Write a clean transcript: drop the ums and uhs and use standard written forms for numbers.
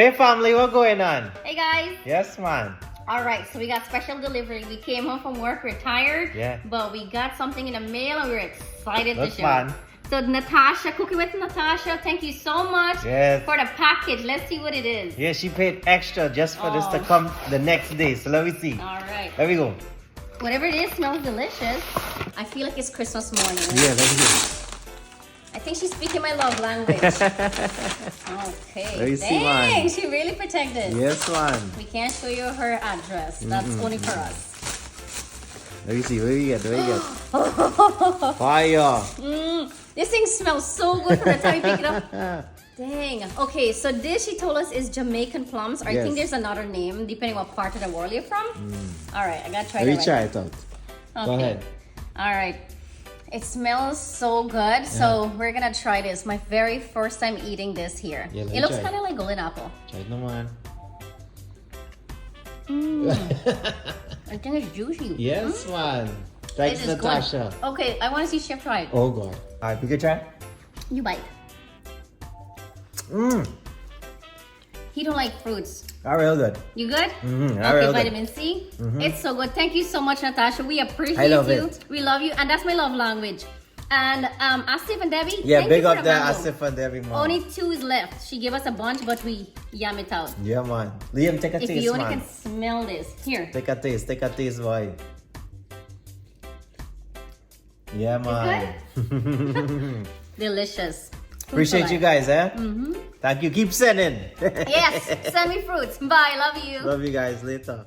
Hey family, what going on? Hey guys. Yes, man. All right, so we got special delivery. We came home from work, we're tired. Yeah. But we got something in the mail and we're excited That's to show. fun. So Natasha, Cooking with Natasha, thank you so much Yes. for the package. Let's see what it is. Yeah, she paid extra just for this to come the next day. So let me see. All right. There we go. Whatever it is smells delicious. I feel like it's Christmas morning. Yeah, let me see. I think she's speaking my love language. Okay. Let me see, Dang, man. she really protected. Yes, man. We can't show you her address. That's only for us. Let me see. What do we get? What do we get? Fire. This thing smells so good from the time you pick it up. Dang. Okay, so this she told us is Jamaican plums. I Yes. think there's another name depending what part of the world you're from. All right, I gotta try Let me that. try it out. Go Okay. ahead. All right. It smells so good. So we're gonna try this. My very first time eating this here. Yeah, let me It looks try. kind of like golden apple. Try it no, man. I think it's juicy. Yes, man. It Thanks, is Natasha. good. Okay, I want to see Chef try it. Oh, God. All right, we can try. You bite. Mmm. He don't like fruits. All real good. You good? Mm-hmm. Okay, vitamin C. It's so good. Thank you so much, Natasha. We appreciate I love you. it. We love you, and that's my love language. And Asif and Debbie. Yeah, thank big you for up the there, mango. Asif and Debbie, man. Only 2 is left. She gave us a bunch, but we yam it out. Yeah, man. Liam, take a If taste, you only man. can smell this, here. Take a taste, boy. Yeah, man. Delicious. Appreciate you guys, eh? Thank you. Keep sending. Yes, send me fruits. Bye. Love you. Love you guys. Later.